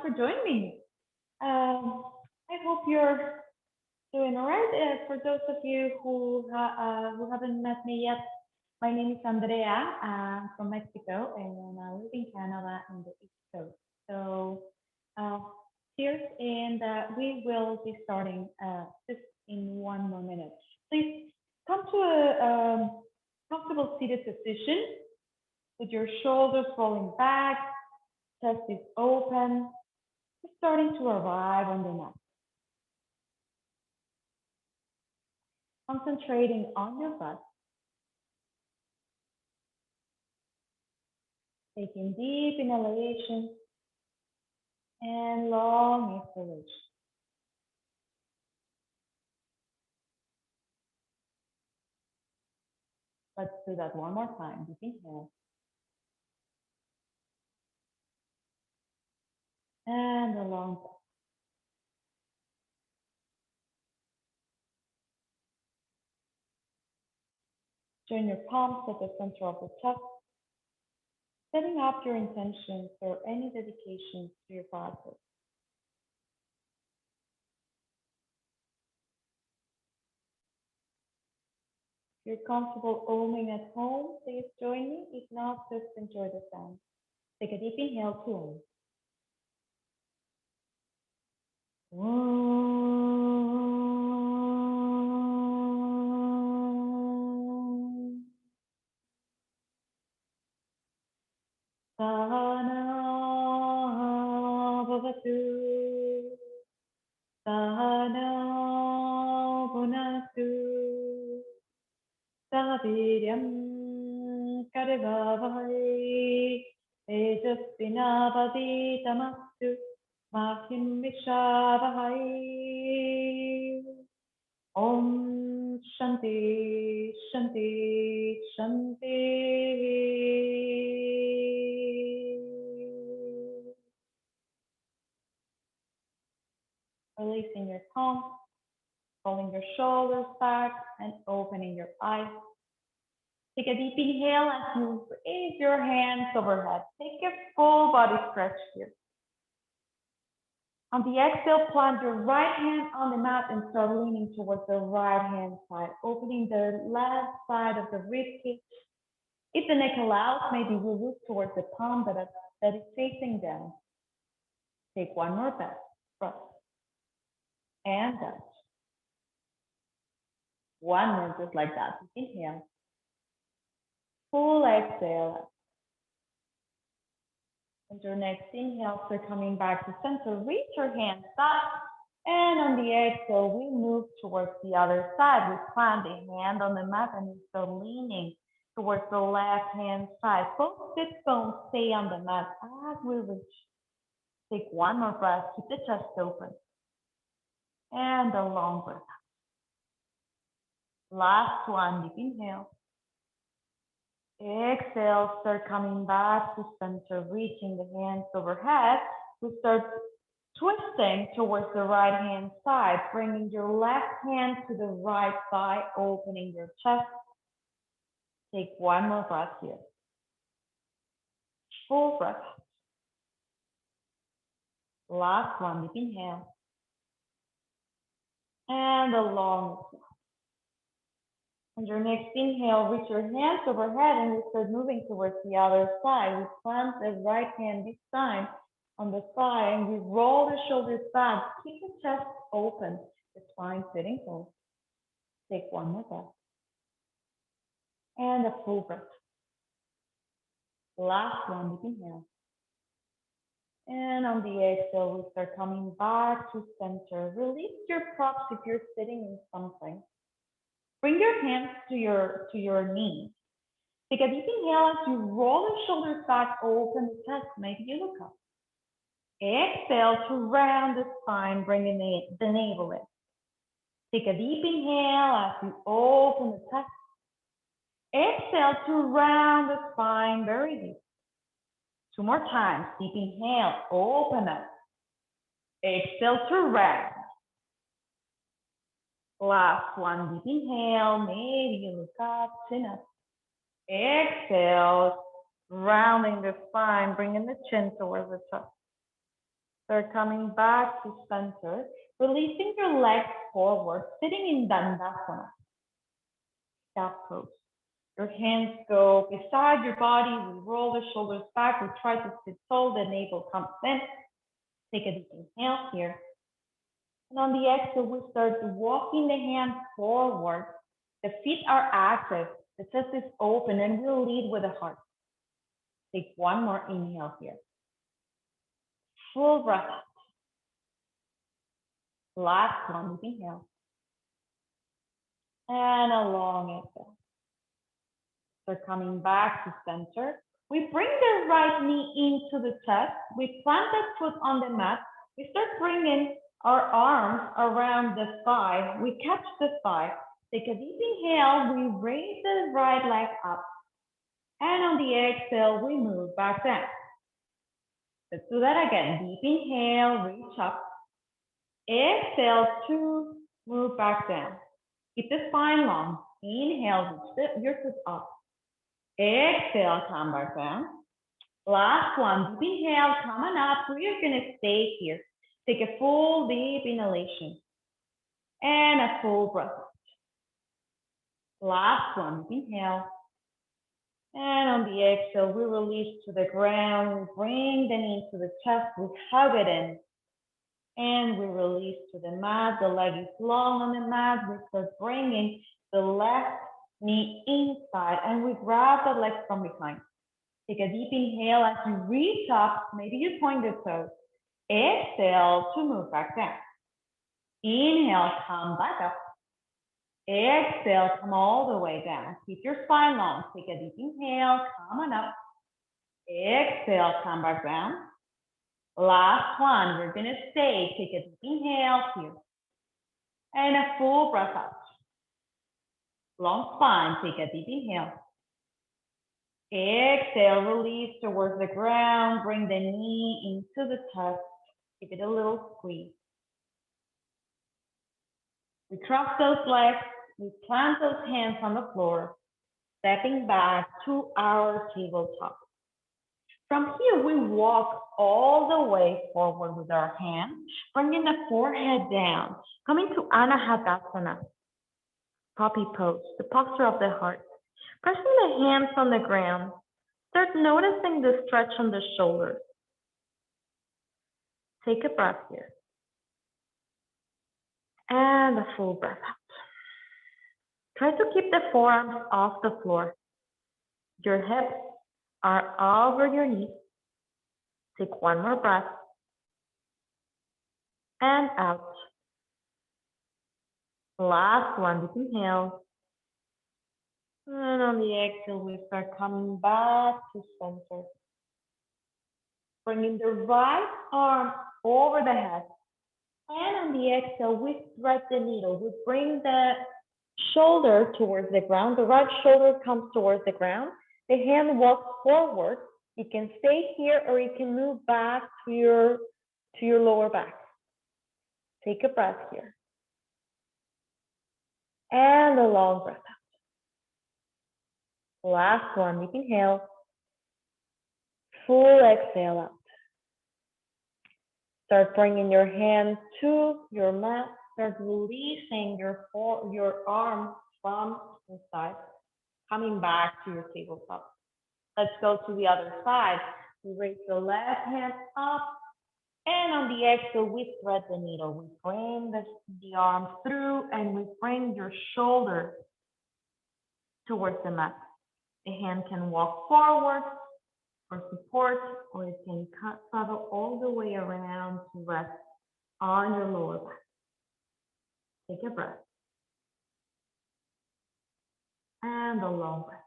for joining me. I hope you're doing all right. For those of you who haven't met me yet, my name is Andrea. I'm from Mexico and I live in Canada in the East Coast. So, uh, cheers, and we will be starting just in one more minute. Please come to a comfortable seated position with your shoulders rolling back, chest is open, starting to arrive on the mat. Concentrating on your breath, taking deep inhalation and long exhalation. Let's do that one more time. Deep inhale and a long breath. Join your palms at the center of the chest, setting up your intentions or any dedications to your practice. If you're comfortable oming at home, please join me. If not, just enjoy the sound. Take a deep inhale to om. Sahana bhavatu, sahana bhunatu, sahaviryam karvavahai, tejasvinavaditamastu, mahim vishavahai. Om Shanti Shanti Shanti. Releasing your palms, rolling your shoulders back and opening your eyes. Take a deep inhale as you raise your hands overhead. Take a full body stretch here. On the exhale, plant your right hand on the mat and start leaning towards the right hand side, opening the left side of the rib cage. If the neck allows, maybe we'll look towards the palm that is facing down. Take one more breath. And touch. One more, just like that. Inhale. Full exhale. And your next inhale, so coming back to center, reach your hands up. And on the exhale, we move towards the other side. We plant the hand on the mat and we start leaning towards the left hand side. Both sit bones stay on the mat as we reach. Take one more breath, keep the chest open. And a long breath. Last one, deep inhale. Exhale, start coming back to center, reaching the hands overhead. We start twisting towards the right hand side, bringing your left hand to the right thigh, opening your chest. Take one more breath here. Full breath. Last one, deep inhale. And a long exhale. On your next inhale, reach your hands overhead and we start moving towards the other side. We plant the right hand this time on the thigh and we roll the shoulders back. Keep the chest open, the spine sitting close. Take one more breath. And a full breath. Last one, deep inhale. And on the exhale, we start coming back to center. Release your props if you're sitting in something. Bring your hands to your knees. Take a deep inhale as you roll the shoulders back, open the chest, maybe you look up. Exhale to round the spine, bringing the navel in. Take a deep inhale as you open the chest. Exhale to round the spine, very deep. Two more times, deep inhale, open up. Exhale to round. Last one, deep inhale, maybe you look up, chin up. Exhale, rounding the spine, bringing the chin towards the chest. Start coming back to center, releasing your legs forward, sitting in Dandasana, cat pose. Your hands go beside your body. We roll the shoulders back. We try to sit tall. The navel comes in. Take a deep inhale here. And on the exhale, we start walking the hands forward. The feet are active. The chest is open, and we'll lead with the heart. Take one more inhale here. Full breath out. Last one, deep inhale. And a long exhale. So coming back to center. We bring the right knee into the chest. We plant the foot on the mat. We start bringing our arms around the thigh. We catch the thigh. Take a deep inhale. We raise the right leg up. And on the exhale, we move back down. Let's do that again. Deep inhale, reach up. Exhale to move back down. Keep the spine long. Inhale, reach your foot up. Exhale, come back down. Last one, deep inhale, coming up. We're gonna stay here. Take a full deep inhalation and a full breath. Last one, deep inhale. And on the exhale, we release to the ground. We bring the knee to the chest. We hug it in. And we release to the mat. The leg is long on the mat. We start bringing the left knee inside. And we grab the leg from behind. Take a deep inhale as you reach up. Maybe you point the toes. Exhale to move back down. Inhale, come back up. Exhale, come all the way down. Keep your spine long. Take a deep inhale, come on up. Exhale, come back down. Last one, we're gonna stay. Take a deep inhale here. And a full breath out. Long spine, take a deep inhale. Exhale, release towards the ground. Bring the knee into the chest. Give it a little squeeze. We cross those legs. We plant those hands on the floor, stepping back to our tabletop. From here, we walk all the way forward with our hands, bringing the forehead down, coming to Anahadasana, puppy pose, the posture of the heart. Pressing the hands on the ground, start noticing the stretch on the shoulders. Take a breath here. And a full breath out. Try to keep the forearms off the floor. Your hips are over your knees. Take one more breath. And out. Last one, deep inhale. And on the exhale, we start coming back to center. Bringing the right arm over the head. And on the exhale, we thread the needle. We bring the shoulder towards the ground. The right shoulder comes towards the ground. The hand walks forward. You can stay here or you can move back to your lower back. Take a breath here. And a long breath out. Last one, deep inhale. Full exhale out. Start bringing your hands to your mat. Start releasing your arms from inside, coming back to your tabletop. Let's go to the other side. We raise the left hand up, and on the exhale, we thread the needle. We bring the arms through, and we bring your shoulder towards the mat. The hand can walk forward for support, or it can travel all the way around to rest on your lower back. Take a breath. And a long breath.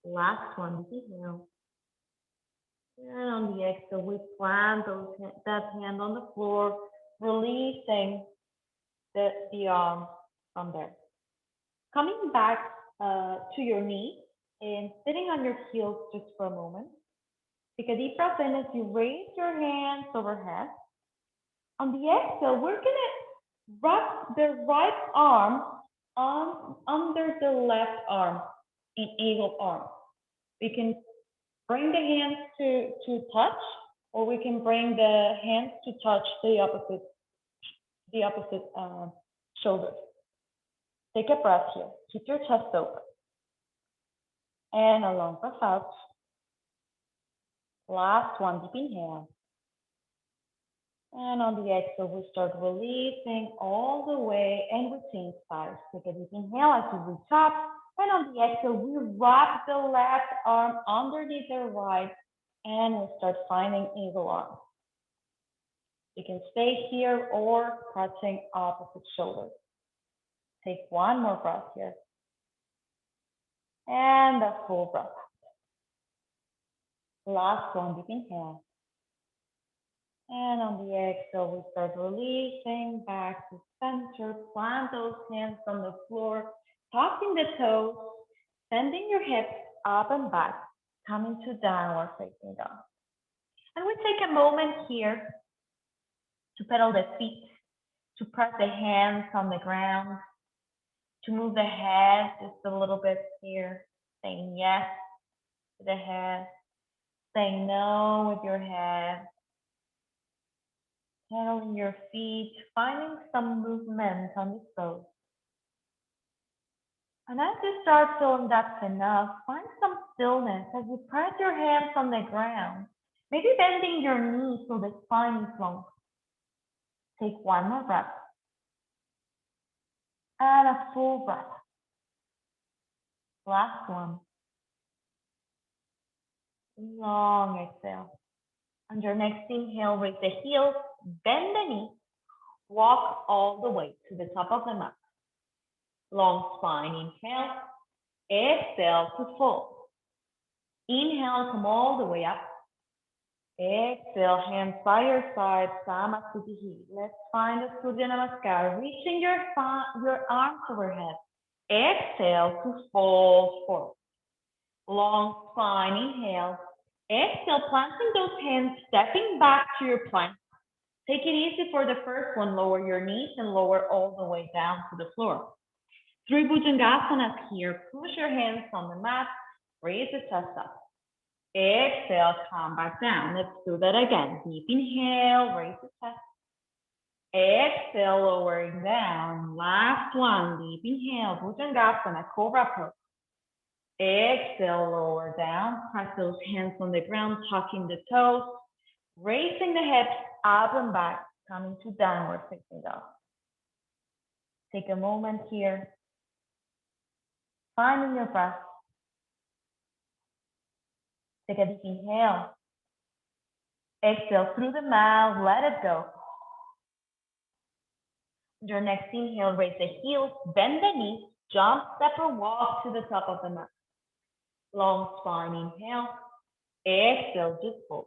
Last one, deep inhale. And on the exhale, we plant that hand on the floor, releasing the arm from there. Coming back to your knees and sitting on your heels just for a moment. Take a deep breath in as you raise your hands overhead. On the exhale, we're gonna wrap the right arm under the left arm in eagle arm. We can bring the hands to touch, or we can bring the hands to touch the opposite shoulders. Take a breath here. Keep your chest open. And a long breath out. Last one, deep inhale. And on the exhale, we start releasing all the way and we change sides. Take a deep inhale as you reach up. And on the exhale, we wrap the left arm underneath the right and we start finding eagle arm. You can stay here or touching opposite shoulders. Take one more breath here. And a full breath. Last one, deep inhale. And on the exhale, we start releasing back to center. Plant those hands on the floor, tucking the toes, bending your hips up and back, coming to downward facing dog. And we take a moment here to pedal the feet, to press the hands on the ground, to move the head just a little bit here, saying yes to the head, saying no with your head. Pedaling your feet, finding some movement on the toes. And as you start feeling that's enough, find some stillness as you press your hands on the ground, maybe bending your knees so the spine is long. Take one more breath. And a full breath. Last one. Long exhale. On your next inhale, raise the heels, bend the knees, walk all the way to the top of the mat. Long spine, inhale, exhale to fold. Inhale, come all the way up. Exhale, hands by your side, Samasthiti. Let's find the Surya Namaskar, reaching your arms overhead. Exhale to fold forward. Long spine, inhale. Exhale, planting those hands, stepping back to your plank. Take it easy for the first one. Lower your knees and lower all the way down to the floor. 3 Bhujangasanas here. Push your hands on the mat. Raise the chest up. Exhale, come back down. Let's do that again. Deep inhale, raise the chest. Exhale, lowering down. Last one. Deep inhale, Bhujangasana, Cobra Pose. Exhale, lower down. Press those hands on the ground, tucking the toes. Raising the hips up and back, coming to downward facing dog. Take a moment here. Finding your breath. Take a deep inhale. Exhale through the mouth, let it go. Your next inhale, raise the heels, bend the knees, jump, step or walk to the top of the mat. Long spine, inhale. Exhale, just fold.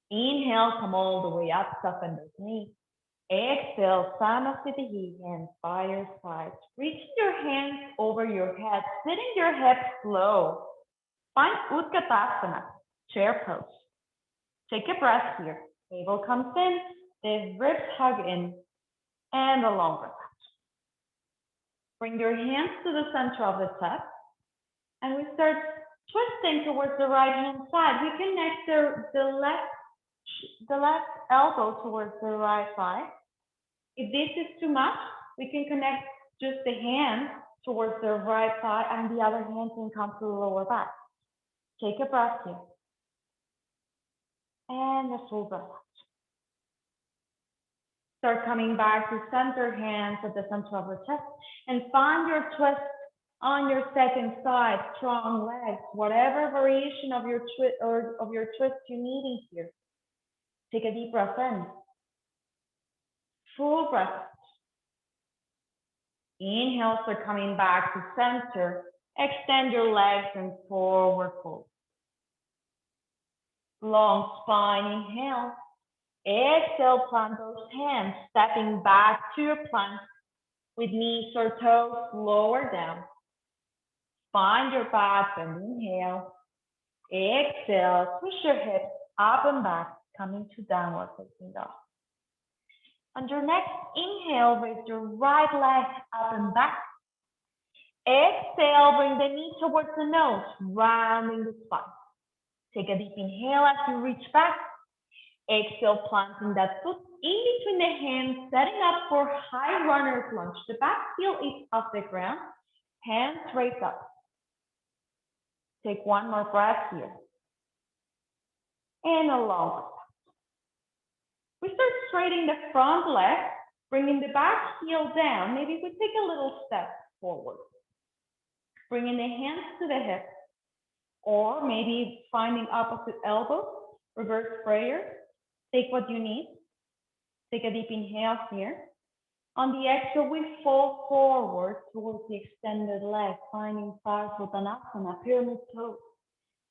Inhale, come all the way up, soften those knees. Exhale, Samasthiti, hands by your sides. Reach your hands over your head, sitting your hips low. Find Utkatasana, chair pose. Take a breath here. Navel comes in, the ribs hug in, and a long breath out. Bring your hands to the center of the chest, and we start twisting towards the right hand side. We connect the left elbow towards the right thigh. If this is too much, we can connect just the hand towards the right thigh and the other hand can come to the lower back. Take a breath here. And a full breath out. Start coming back to center, hands at the center of the chest, and find your twist on your second side, strong legs, whatever variation of your twist you're needing here. Take a deep breath in. Full breath out. Inhale, start coming back to center. Extend your legs and forward fold. Long spine, inhale. Exhale, plant those hands, stepping back to your plank with knees or toes lower down. Find your back and inhale. Exhale, push your hips up and back, coming to downward facing dog. On your next inhale, raise your right leg up and back. Exhale, bring the knee towards the nose, rounding the spine. Take a deep inhale as you reach back. Exhale, planting that foot in between the hands, setting up for high runner's lunge. The back heel is off the ground, hands raised up. Take one more breath here. And a long. We start straightening the front leg, bringing the back heel down. Maybe we take a little step forward. Bringing the hands to the hips, or maybe finding opposite elbows, reverse prayer. Take what you need. Take a deep inhale here. On the exhale, we fall forward towards the extended leg, finding Parsvottanasana, pyramid pose.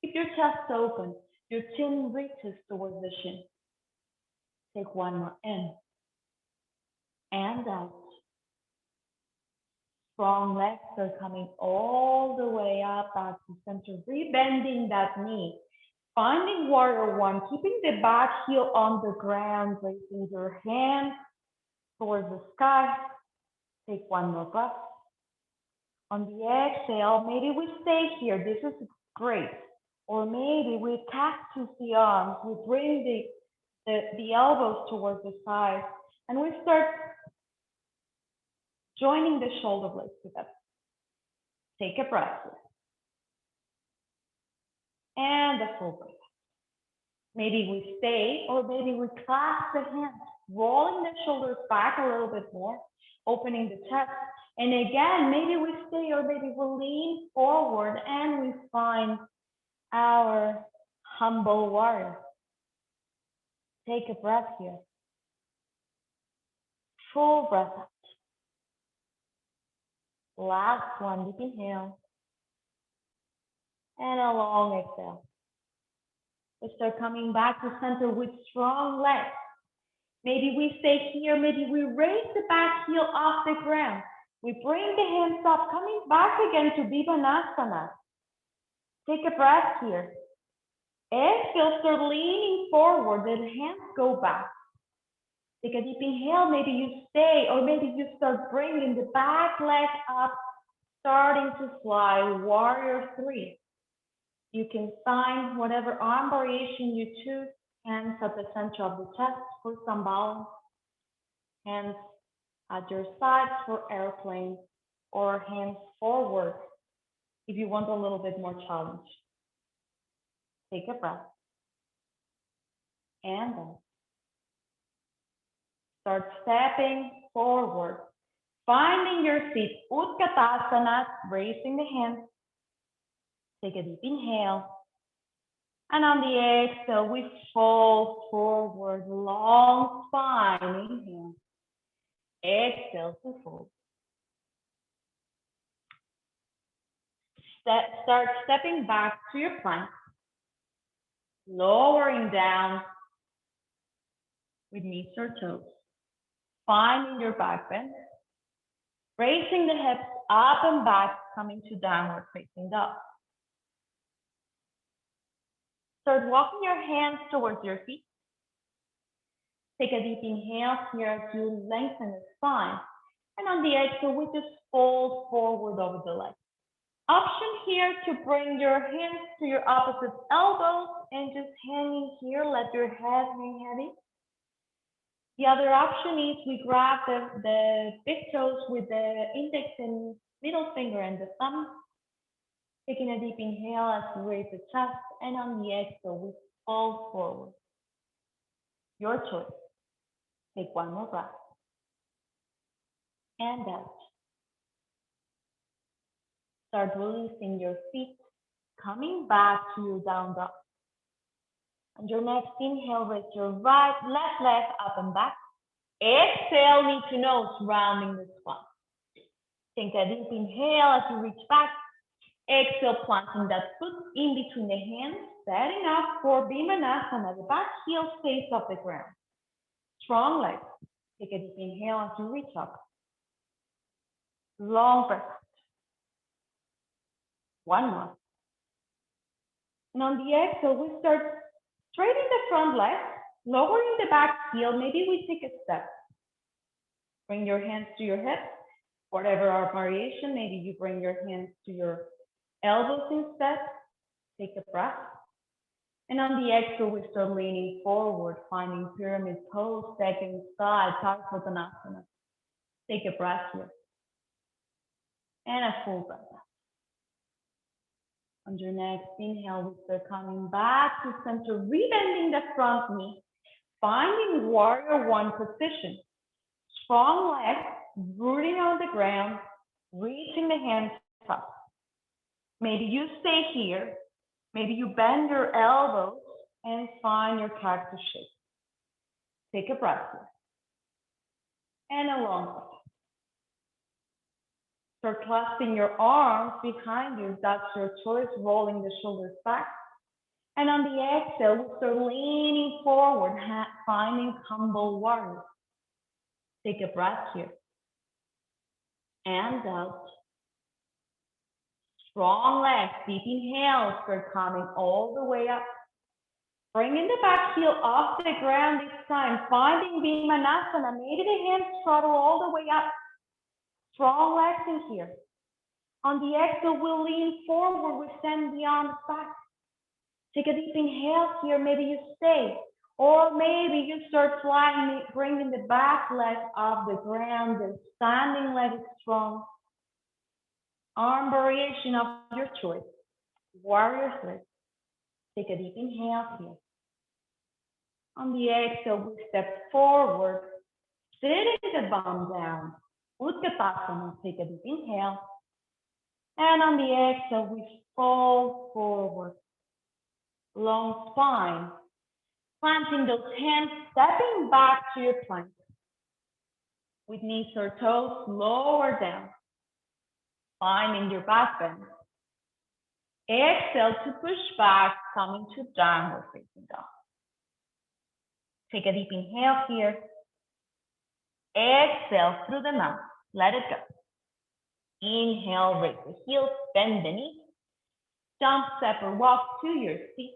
Keep your chest open. Your chin reaches towards the shin. Take one more in and out. Strong legs are coming all the way up back to center, rebending that knee. Finding warrior one, keeping the back heel on the ground, raising your hands towards the sky. Take one more breath. On the exhale, maybe we stay here. This is great. Or maybe we cactus the arms. We bring the elbows towards the side. And we start joining the shoulder blades together. Take a breath here. And a full breath. Maybe we stay, or maybe we clasp the hands, rolling the shoulders back a little bit more, opening the chest. And again, maybe we stay, or maybe we lean forward and we find our humble warrior. Take a breath here. Full breath out. Last one, deep inhale. And a long exhale. We start coming back to center with strong legs. Maybe we stay here, maybe we raise the back heel off the ground. We bring the hands up, coming back again to Vivanasana. Take a breath here. Exhale, start leaning forward, the hands go back. Take a deep inhale, maybe you stay, or maybe you start bringing the back leg up, starting to fly, warrior three. You can find whatever arm variation you choose, hands at the center of the chest for some balance, hands at your sides for airplane, or hands forward if you want a little bit more challenge. Take a breath. And then start stepping forward, finding your seat, Utkatasana, raising the hands. Take a deep inhale. And on the exhale, we fold forward, long spine, inhale. Exhale to fold. Start stepping back to your plank, lowering down with knees or toes, finding your back bend, raising the hips up and back, coming to downward facing dog. Start walking your hands towards your feet. Take a deep inhale here as you lengthen the spine. And on the exhale, we just fold forward over the legs. Option here to bring your hands to your opposite elbows and just hanging here, let your head hang heavy. The other option is we grab the big toes with the index and middle finger and the thumb. Taking a deep inhale as you raise the chest, and on the exhale, we fold forward. Your choice. Take one more breath. And out. Start releasing your feet, coming back to your down dog. On your next inhale, raise your left leg up and back. Exhale, knee to nose, rounding the spine. Take a deep inhale as you reach back. Exhale, planting that foot in between the hands, setting up for Vimanasana. The back heel stays off the ground. Strong legs. Take a deep inhale as you reach up. Long breath. One more. And on the exhale, we start straightening the front leg, lowering the back heel. Maybe we take a step. Bring your hands to your hips. Whatever our variation, maybe you bring your hands to your elbows instead. Take a breath. And on the exhale, we start leaning forward, finding pyramid pose, second side, Uttanasana. Take a breath here. And a full breath out. On your next inhale, we start coming back to center, rebending the front knee, finding warrior one position. Strong legs, rooting on the ground, reaching the hands up. Maybe you stay here. Maybe you bend your elbows and find your cactus shape. Take a breath here. And a long breath. Start clasping your arms behind you. That's your choice, rolling the shoulders back. And on the exhale, we start leaning forward, finding humble warrior. Take a breath here. And out. Strong legs, deep inhale, start coming all the way up. Bringing the back heel off the ground this time, finding Vimanasana. Maybe the hands straddle all the way up. Strong legs in here. On the exhale, we'll lean forward, we send the arms back. Take a deep inhale here, maybe you stay. Or maybe you start flying, bringing the back leg off the ground, the standing leg is strong. Arm variation of your choice. Warrior three. Take a deep inhale here. On the exhale, we step forward, sitting the bum down. Utkatasana, take a deep inhale. And on the exhale, we fall forward. Long spine. Planting those hands, stepping back to your plank. With knees or toes lower down. Finding your back bend. Exhale to push back, coming to downward facing dog. Take a deep inhale here. Exhale through the mouth. Let it go. Inhale, raise the heels, bend the knees. Jump, step, or walk to your seat.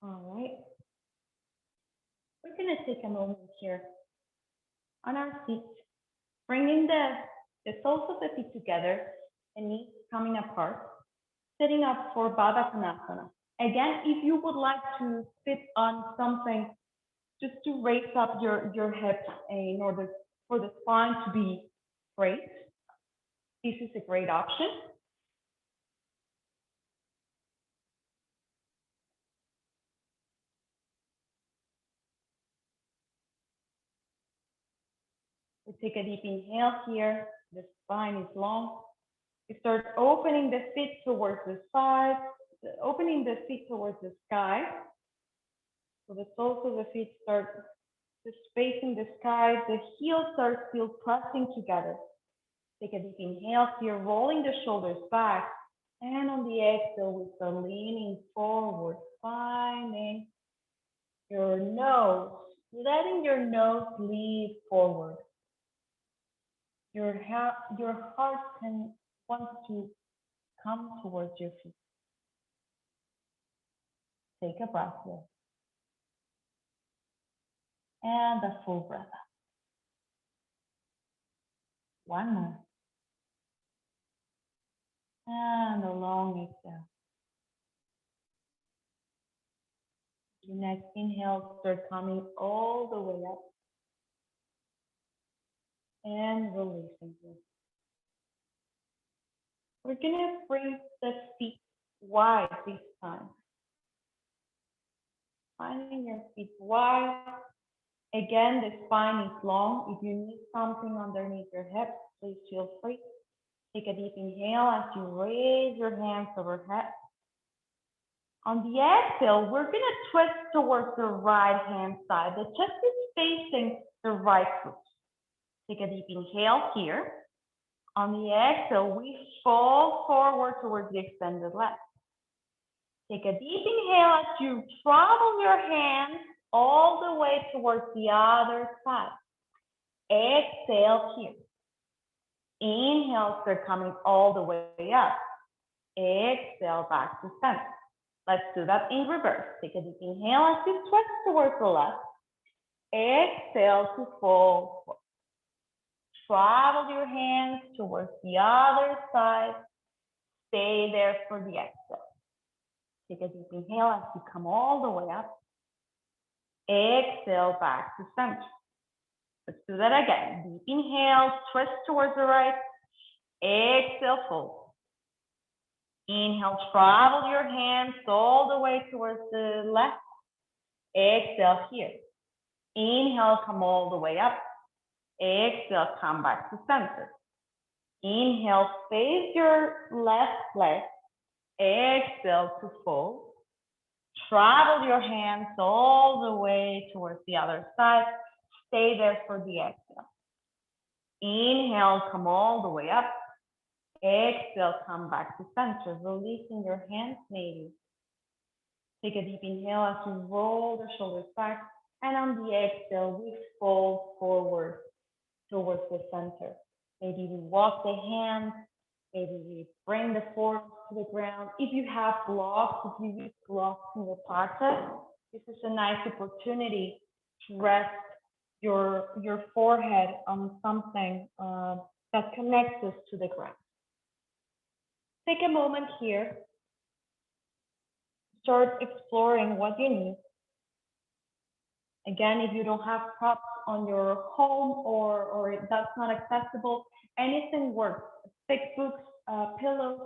All right. We're going to take a moment here on our seat, bringing the soles of the feet together and knees coming apart, sitting up for Baddha Konasana. Again, if you would like to sit on something just to raise up your hips in order for the spine to be straight, this is a great option. We take a deep inhale here. The spine is long. We start opening the feet towards the side, opening the feet towards the sky. So the soles of the feet start just facing the sky. The heels start still pressing together. Take a deep inhale here, rolling the shoulders back. And on the exhale, we start leaning forward, finding your nose, letting your nose lead forward. Your heart wants to come towards your feet. Take a breath here. And a full breath out. One more. And a long exhale. Your next inhale, start coming all the way up. And releasing here. We're gonna bring the feet wide this time. Finding your feet wide. Again, the spine is long. If you need something underneath your hips, please feel free. Take a deep inhale as you raise your hands overhead. On the exhale, we're gonna twist towards the right hand side. The chest is facing the right foot. Take a deep inhale here. On the exhale, we fall forward towards the extended leg. Take a deep inhale as you travel your hands all the way towards the other side. Exhale here. Inhale, start coming all the way up. Exhale back to center. Let's do that in reverse. Take a deep inhale as you twist towards the left. Exhale to fall forward. Travel your hands towards the other side. Stay there for the exhale. Take a deep inhale as you come all the way up. Exhale back to center. Let's do that again. Deep inhale, twist towards the right. Exhale, fold. Inhale, travel your hands all the way towards the left. Exhale here. Inhale, come all the way up. Exhale, come back to center. Inhale, face your left leg. Exhale to fold. Travel your hands all the way towards the other side. Stay there for the exhale. Inhale, come all the way up. Exhale, come back to center, releasing your hands maybe. Take a deep inhale as you roll the shoulders back. And on the exhale, we fold forward towards the center. Maybe we walk the hands. Maybe we bring the forearms to the ground. If you have blocks, if you use blocks in your practice, this is a nice opportunity to rest your forehead on something that connects us to the ground. Take a moment here. Start exploring what you need. Again, if you don't have props on your home or that's not accessible, anything works. Thick books, pillows,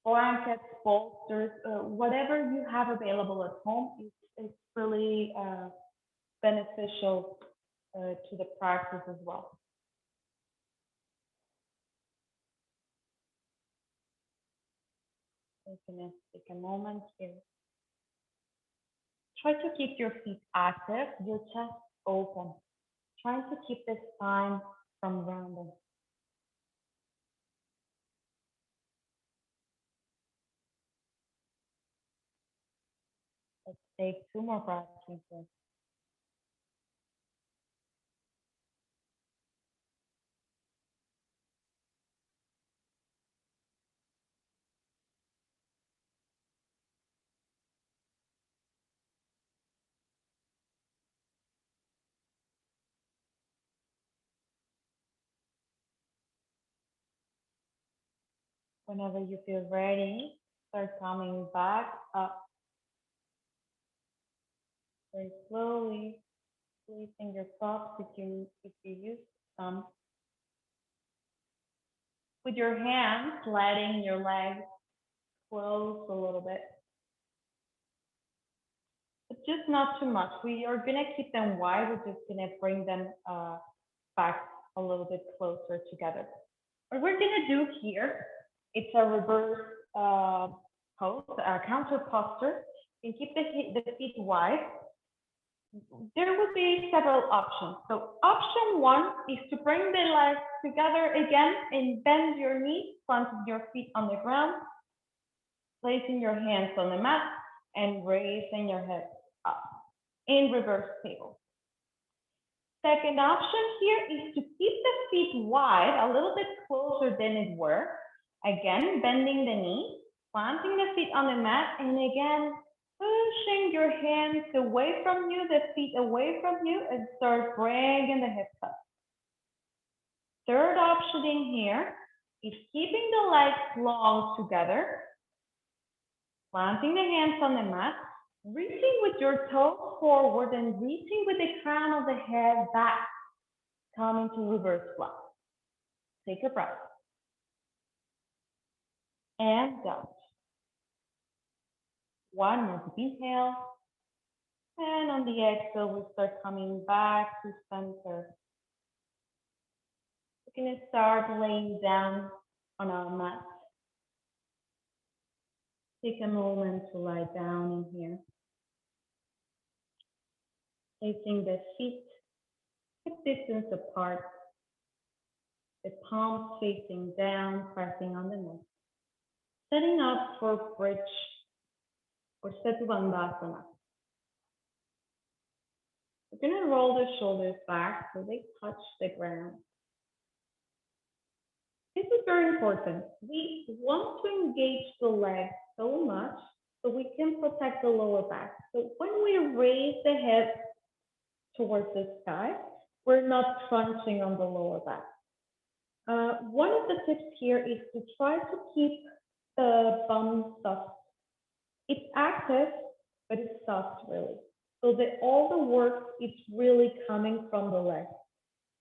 blankets, bolsters, whatever you have available at home is really beneficial to the practice as well. I'm gonna take a moment here. Try to keep your feet active, your chest open. Trying to keep the spine from rounding. Let's take 2 more breaths here. Whenever you feel ready, start coming back up. Very slowly, releasing your props if you use some. With your hands, letting your legs close a little bit. But just not too much. We are gonna keep them wide. We're just gonna bring them back a little bit closer together. What we're gonna do here, it's a reverse pose, a counter posture. You can keep the feet wide. There would be several options. So option 1 is to bring the legs together again and bend your knees, planting your feet on the ground, placing your hands on the mat and raising your head up in reverse table. Second option here is to keep the feet wide, a little bit closer than it were. Again, bending the knees, planting the feet on the mat, and again, pushing your hands away from you, the feet away from you, and start bringing the hips up. Third option in here is keeping the legs long together, planting the hands on the mat, reaching with your toes forward and reaching with the crown of the head back, coming to reverse flat. Take a breath. And down. 1 more deep inhale. And on the exhale, we start coming back to center. We're going to start laying down on our mat. Take a moment to lie down in here. Placing the feet hip distance apart. The palms facing down, pressing on the neck. Setting up for bridge or Setu Bandhasana. We're going to roll the shoulders back so they touch the ground. This is very important. We want to engage the legs so much so we can protect the lower back. So when we raise the head towards the sky, we're not crunching on the lower back. One of the tips here is to try to keep the bum soft. It's active, but it's soft really. So that all the work is really coming from the leg.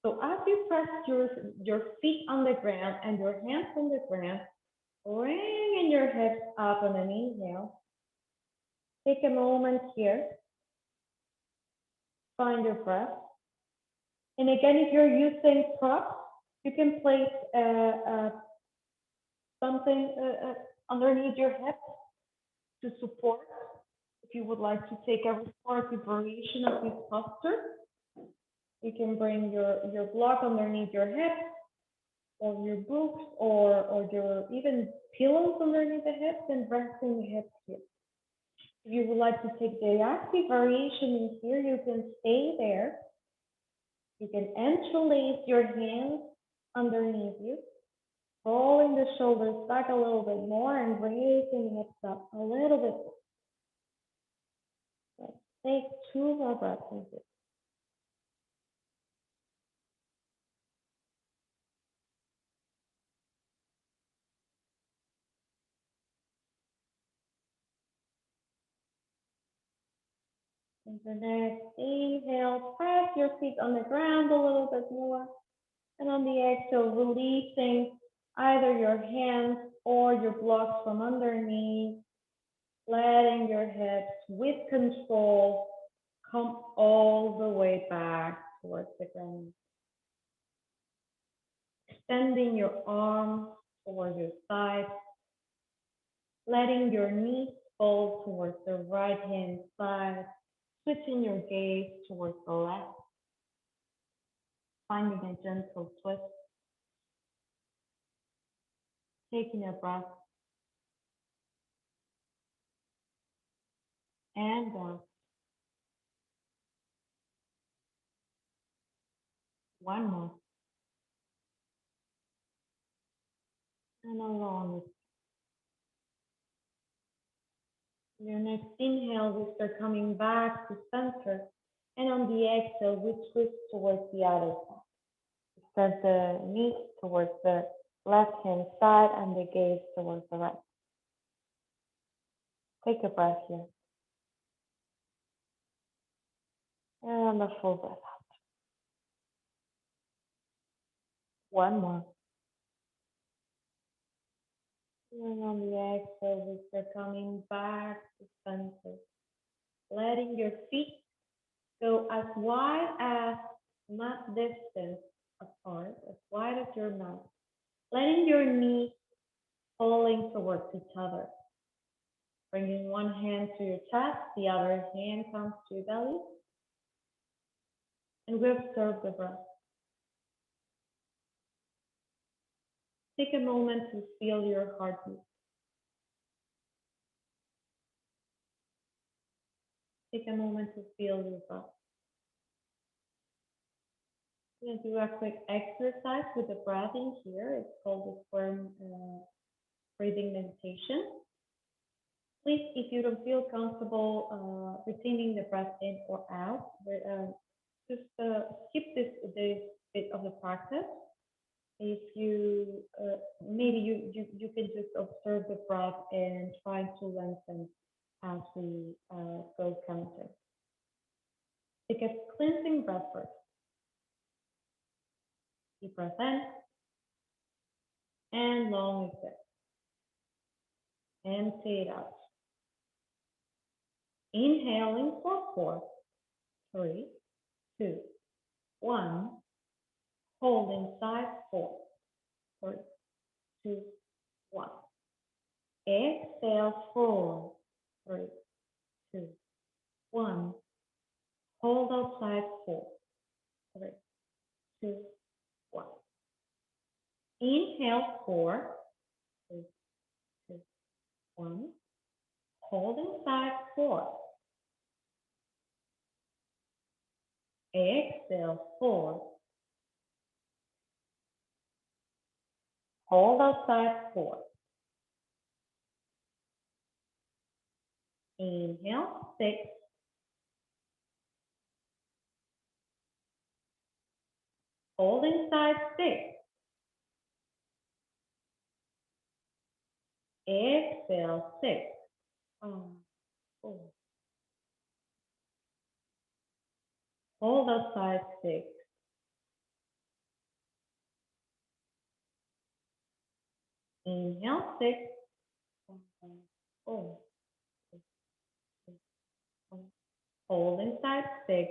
So as you press your feet on the ground and your hands on the ground, bringing your hips up on an inhale. Take a moment here. Find your breath. And again, if you're using props, you can place something underneath your hips to support. If you would like to take a restorative variation of this posture, you can bring your block underneath your hips or your books or your even pillows underneath the hips and resting the hips here. If you would like to take the active variation in here, you can stay there. You can interlace your hands underneath you, rolling the shoulders back a little bit more and raising the hips up a little bit more. Let's take 2 more breaths in here. And the next inhale, press your feet on the ground a little bit more. And on the exhale, releasing either your hands or your blocks from underneath, letting your hips with control come all the way back towards the ground. Extending your arms towards your sides, letting your knees fall towards the right hand side, switching your gaze towards the left, finding a gentle twist, taking a breath, and down. One more. And along. Your next inhale, we start coming back to center. And on the exhale, we twist towards the other side. We start the knees towards the left hand side and the gaze towards the right. Take a breath here. And a full breath out. One more. And on the exhale, we start coming back to center. Letting your feet go as wide as mat distance apart, as wide as your mat. Letting your knees falling towards each other. Bringing one hand to your chest, the other hand comes to your belly. And we observe the breath. Take a moment to feel your heartbeat. Take a moment to feel your breath. We're going to do a quick exercise with the breath in here. It's called the square breathing meditation. Please, if you don't feel comfortable retaining the breath in or out, just skip this bit of the practice. If you maybe you can just observe the breath and try to lengthen as we go counting. Take a cleansing breath first. Deep breath in and long exhale. Empty it out. Inhaling for 4, 3, 2, 1. Hold inside 4, 3, 2, 1. Exhale 4, 3, 2, 1. Hold outside 4, 3, 2, 1. Inhale 4, 3, 2, 1. Hold inside 4. Exhale 4. Hold outside 4. Inhale 6. Hold inside 6. Exhale, 6. 4. Hold outside, 6. Inhale, 6. 4. Hold inside, 6.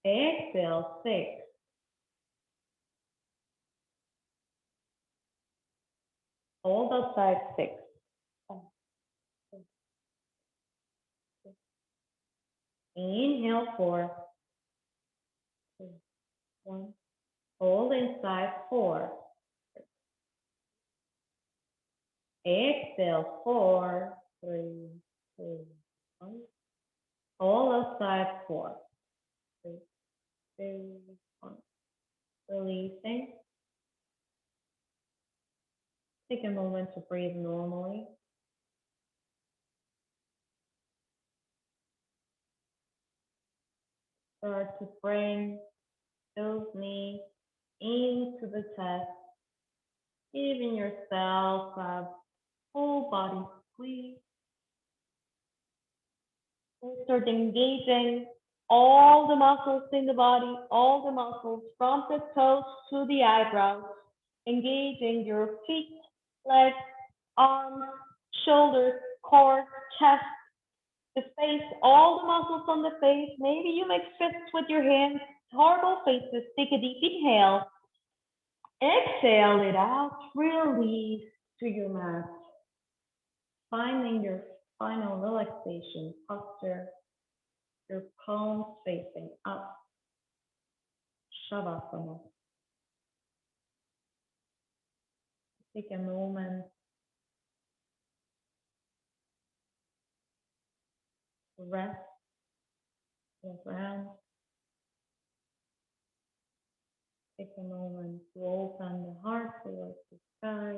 Exhale, 6. Hold outside, 6. Inhale, 4. 2, 1. Hold inside, 4. Exhale, 4, 3, 2, 1. Hold outside, 4. 3, 2, 1. Releasing. Take a moment to breathe normally. Start to bring those knees into the chest, giving yourself a full body squeeze. Start engaging all the muscles in the body, all the muscles from the toes to the eyebrows, engaging your feet, legs, arms, shoulders, core, chest, the face, all the muscles on the face. Maybe you make fists with your hands, horrible faces. Take a deep inhale. Exhale it out, release to your mat. Finding your final relaxation posture, your palms facing up. Shavasana. Take a moment to rest, look around. Take a moment to open the heart towards the sky.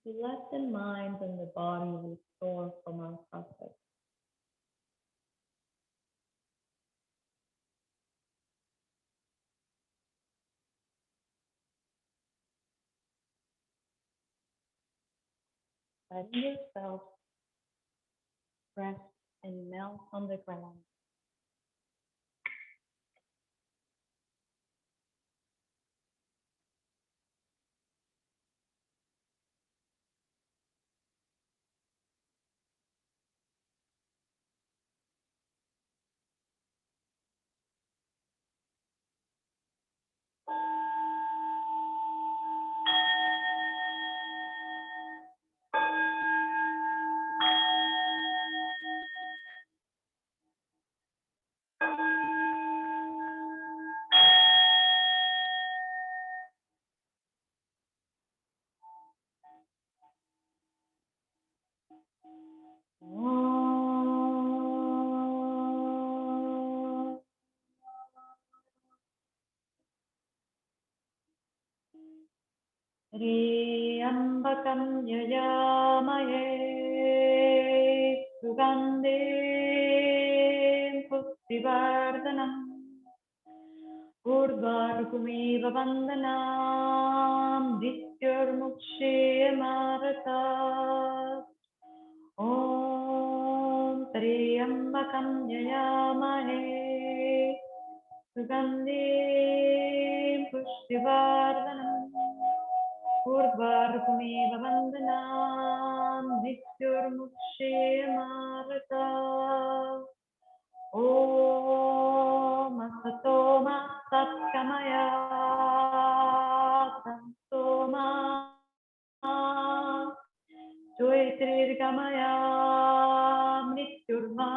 To let the mind and the body restore from our process. Letting yourself rest and melt on the ground. Triambakam yayamaye sugandhem pushtivardhanam urvarghumiva vandanam vidyurmukshemarathat Om Triambakam yayamahe sugandhem pushtivardhanam Urvarghumiva vandanam vidyurmukshemarathat Om Asatoma Satkamaya Santoma Jyotirgamaya Mrityurma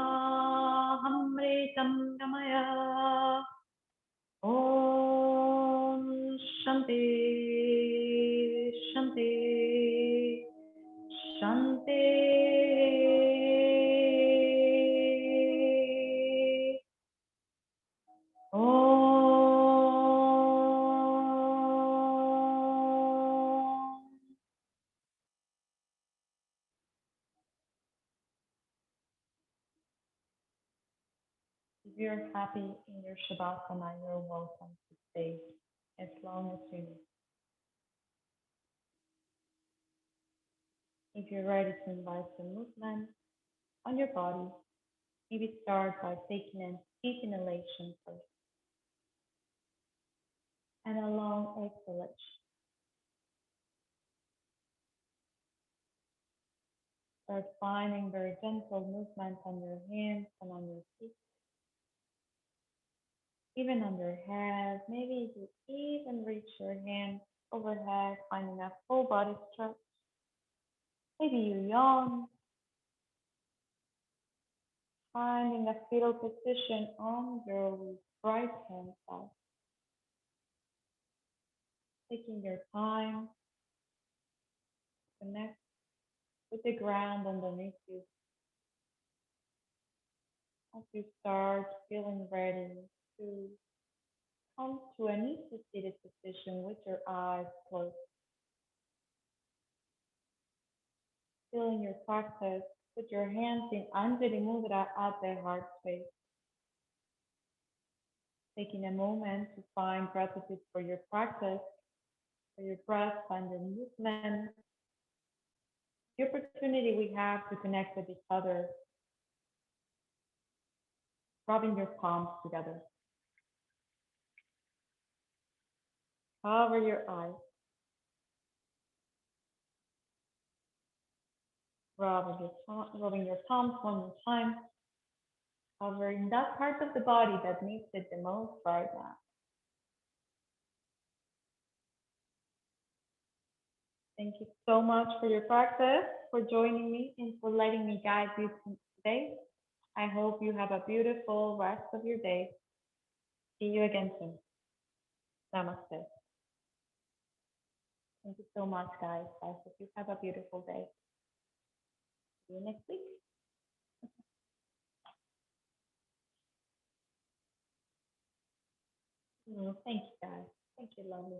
Amritam Gamaya Om Shanti Shanti Shanti If you're happy in your Shavasana, you're welcome to stay as long as you need. If you're ready to invite some movement on your body, maybe start by taking a deep inhalation first and a long exhalation. Start finding very gentle movement on your hands and on your feet, even on your head. Maybe you even reach your hands overhead, finding a full body stretch. Maybe you yawn, finding a fetal position on your right hand side, taking your time to connect with the ground underneath you as you start feeling ready to come to an easy seated position with your eyes closed, feeling your practice. Put your hands in Anjali Mudra at the heart space, taking a moment to find gratitude for your practice, for your breath and your movement, the opportunity we have to connect with each other, rubbing your palms together. Cover your eyes, rubbing your palms one more time, covering that part of the body that needs it the most right now. Thank you so much for your practice, for joining me, and for letting me guide you today. I hope you have a beautiful rest of your day. See you again soon. Namaste. Thank you so much, guys. I hope you have a beautiful day. See you next week. Thank you, guys. Thank you, lovely.